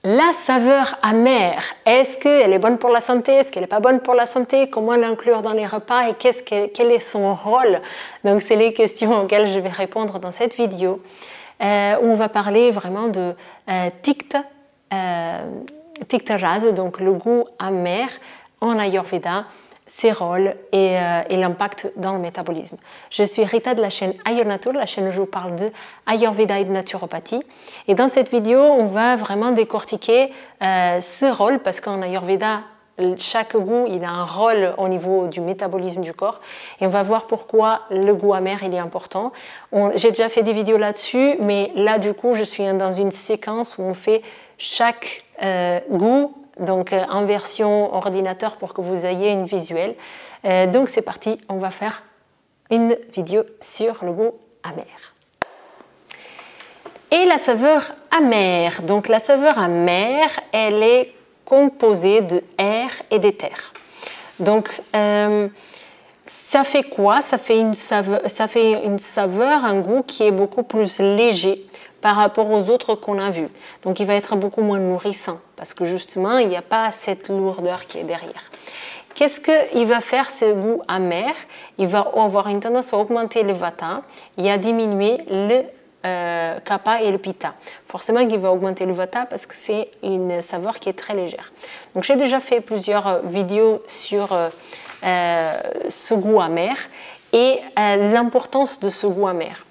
La saveur amère, est-ce qu'elle est bonne pour la santé? Est-ce qu'elle n'est pas bonne pour la santé? Comment l'inclure dans les repas et quel est son rôle? Donc, c'est les questions auxquelles je vais répondre dans cette vidéo. Où on va parler vraiment de Tikta Rasa, donc le goût amer en Ayurveda, ses rôles et l'impact dans le métabolisme. Je suis Rita de la chaîne Ayurnatur, la chaîne où je vous parle de Ayurveda et de naturopathie. Et dans cette vidéo, on va vraiment décortiquer ce rôle, parce qu'en Ayurveda, chaque goût, il a un rôle au niveau du métabolisme du corps. Et on va voir pourquoi le goût amer, il est important. J'ai déjà fait des vidéos là-dessus, mais là, du coup, je suis dans une séquence où on fait chaque goût, donc en version ordinateur pour que vous ayez une visuelle. Donc c'est parti, on va faire une vidéo sur le goût amer. Et la saveur amère. Donc la saveur amère, elle est composée de air et d'éther. Donc ça fait quoi? Ça fait une saveur, un goût qui est beaucoup plus léger par rapport aux autres qu'on a vus. Donc il va être beaucoup moins nourrissant parce que justement il n'y a pas cette lourdeur qui est derrière. Qu'est-ce qu'il va faire ce goût amer? Il va avoir une tendance à augmenter le vata et à diminuer le kapha et le pitta. Forcément il va augmenter le vata parce que c'est une saveur qui est très légère. Donc j'ai déjà fait plusieurs vidéos sur ce goût amer et l'importance de ce goût amer.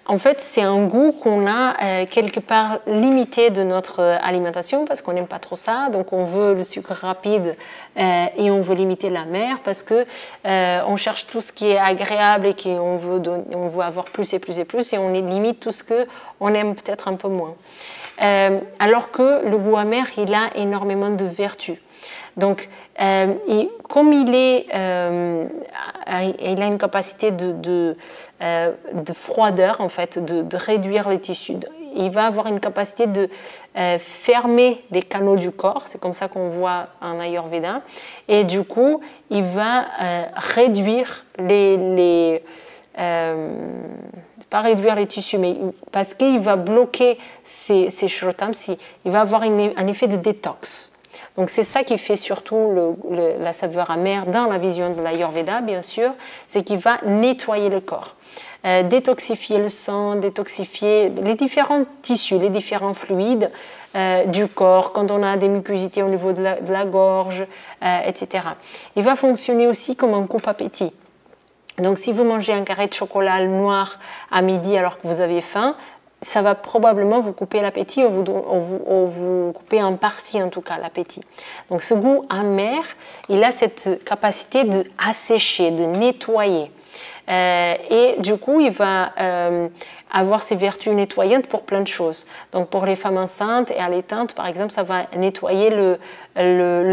En fait, c'est un goût qu'on a quelque part limité de notre alimentation parce qu'on n'aime pas trop ça. Donc, on veut le sucre rapide et on veut limiter l'amer parce que on cherche tout ce qui est agréable et qu'on veut avoir plus et plus et plus et on limite tout ce qu'on aime peut-être un peu moins. Alors que le goût amer, il a énormément de vertus. Donc, comme il a une capacité de froideur, en fait, de réduire les tissus, il va avoir une capacité de fermer les canaux du corps, c'est comme ça qu'on voit en Ayurveda, et du coup, il va réduire pas réduire les tissus, mais parce qu'il va bloquer ces shrotams, il va avoir un effet de détox. Donc c'est ça qui fait surtout la saveur amère dans la vision de l'Ayurveda, bien sûr, c'est qu'il va nettoyer le corps, détoxifier le sang, détoxifier les différents tissus, les différents fluides du corps, quand on a des mucosités au niveau de la gorge, etc. Il va fonctionner aussi comme un coupe-appétit. Donc si vous mangez un carré de chocolat noir à midi alors que vous avez faim, ça va probablement vous couper l'appétit ou vous couper en partie en tout cas l'appétit. Donc ce goût amer, il a cette capacité d'assécher, de nettoyer. Et du coup, il va avoir ses vertus nettoyantes pour plein de choses. Donc pour les femmes enceintes et allaitantes, par exemple, ça va nettoyer le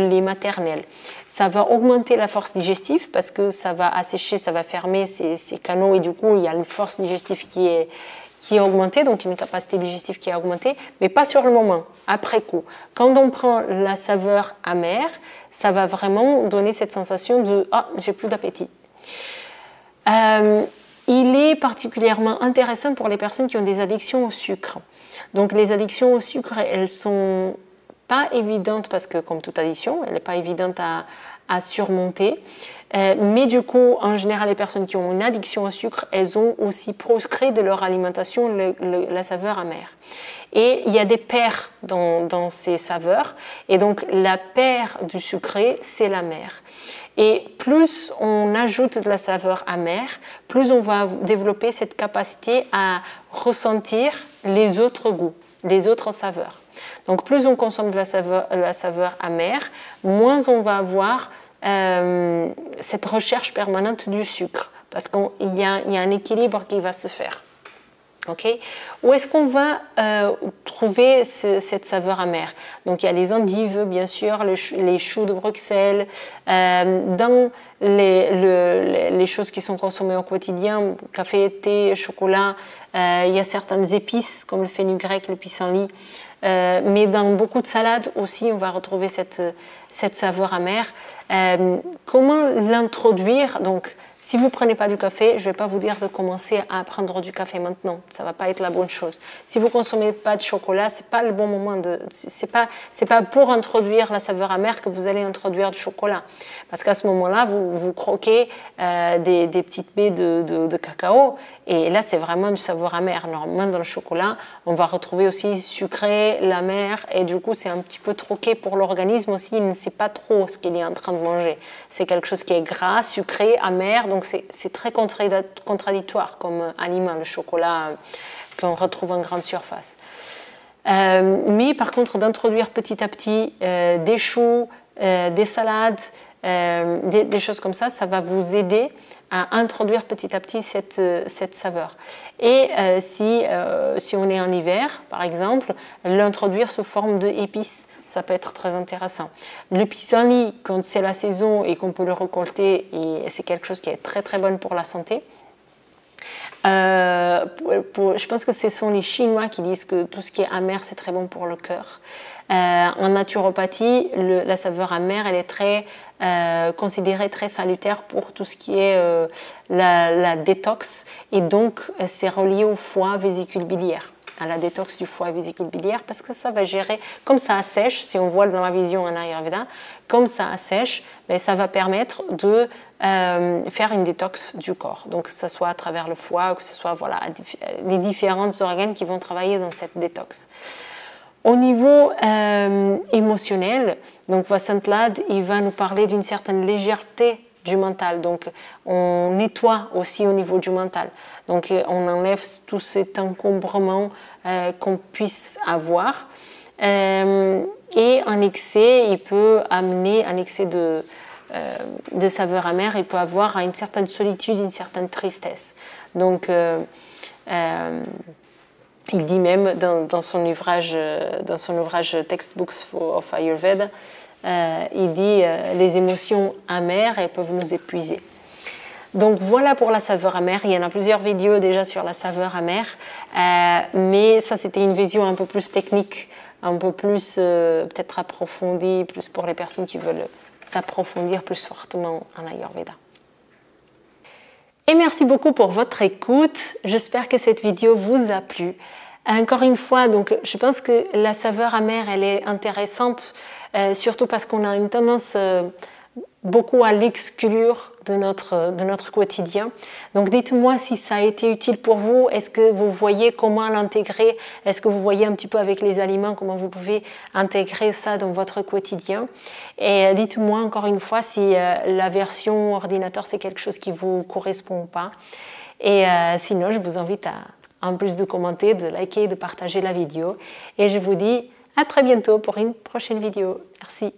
lait maternel. Ça va augmenter la force digestive parce que ça va assécher, ça va fermer ces canaux et du coup, il y a une force digestive qui est augmentée, donc une capacité digestive qui est augmentée, mais pas sur le moment, après coup. Quand on prend la saveur amère, ça va vraiment donner cette sensation de « Ah, j'ai plus d'appétit ». Il est particulièrement intéressant pour les personnes qui ont des addictions au sucre. Donc les addictions au sucre, elles sont pas évidentes parce que comme toute addiction, elle n'est pas évidente à surmonter. Mais du coup, en général, les personnes qui ont une addiction au sucre, elles ont aussi proscrit de leur alimentation la saveur amère. Et il y a des paires dans ces saveurs. Et donc, la paire du sucré, c'est l'amer. Et plus on ajoute de la saveur amère, plus on va développer cette capacité à ressentir les autres goûts, les autres saveurs. Donc, plus on consomme de la saveur amère, moins on va avoir cette recherche permanente du sucre, parce qu'il y a un équilibre qui va se faire. Okay. Où est-ce qu'on va trouver cette saveur amère? Donc il y a les endives, bien sûr, les choux de Bruxelles, dans les choses qui sont consommées au quotidien, café, thé, chocolat, il y a certaines épices comme le fenugrec, le pissenlit, mais dans beaucoup de salades aussi on va retrouver cette saveur amère. Comment l'introduire? Donc Si vous ne prenez pas du café, je ne vais pas vous dire de commencer à prendre du café maintenant. Ça ne va pas être la bonne chose. Si vous ne consommez pas de chocolat, ce n'est pas le bon moment. Ce n'est pas pour introduire la saveur amère que vous allez introduire du chocolat. Parce qu'à ce moment-là, vous croquez des petites baies de cacao. Et là, c'est vraiment une saveur amère. Normalement, dans le chocolat, on va retrouver aussi sucré, l'amer. Et du coup, c'est un petit peu troqué pour l'organisme aussi. Il ne sait pas trop ce qu'il est en train de manger. C'est quelque chose qui est gras, sucré, amer. Donc, c'est très contradictoire comme aliment, le chocolat qu'on retrouve en grande surface. Mais par contre, d'introduire petit à petit des choux, des salades, des choses comme ça, ça va vous aider à introduire petit à petit cette saveur. Et si on est en hiver, par exemple, l'introduire sous forme d'épices, ça peut être très intéressant. Le pissenlit, quand c'est la saison et qu'on peut le récolter, c'est quelque chose qui est très très bon pour la santé. Je pense que ce sont les Chinois qui disent que tout ce qui est amer, c'est très bon pour le cœur. En naturopathie, la saveur amère, elle est très considérée très salutaire pour tout ce qui est la détox, et donc c'est relié au foie, vésicule biliaire, à la détox du foie et vésicule biliaire, parce que ça va gérer, comme ça assèche, si on voit dans la vision en Ayurveda, comme ça assèche, mais ça va permettre de faire une détox du corps, donc que ce soit à travers le foie, que ce soit voilà, les différents organes qui vont travailler dans cette détox. Au niveau émotionnel, donc Vasant-Lad, il va nous parler d'une certaine légèreté du mental. Donc, on nettoie aussi au niveau du mental. Donc, on enlève tout cet encombrement qu'on puisse avoir. Et un excès, il peut amener un excès de saveur amère, il peut avoir une certaine solitude, une certaine tristesse. Donc, il dit même dans son ouvrage Textbooks of Ayurveda, il dit les émotions amères, elles peuvent nous épuiser. Donc voilà pour la saveur amère. Il y en a plusieurs vidéos déjà sur la saveur amère, mais ça c'était une vision un peu plus technique, un peu plus peut-être approfondie, plus pour les personnes qui veulent s'approfondir plus fortement en Ayurveda. Et merci beaucoup pour votre écoute. J'espère que cette vidéo vous a plu. Encore une fois, donc, je pense que la saveur amère, elle est intéressante, surtout parce qu'on a une tendance beaucoup à l'exclure de notre quotidien. Donc dites-moi si ça a été utile pour vous. Est-ce que vous voyez comment l'intégrer? Est-ce que vous voyez un petit peu avec les aliments comment vous pouvez intégrer ça dans votre quotidien? Et dites-moi encore une fois si la version ordinateur c'est quelque chose qui vous correspond ou pas. Et sinon, je vous invite à, en plus de commenter, de liker, de partager la vidéo. Et je vous dis à très bientôt pour une prochaine vidéo. Merci.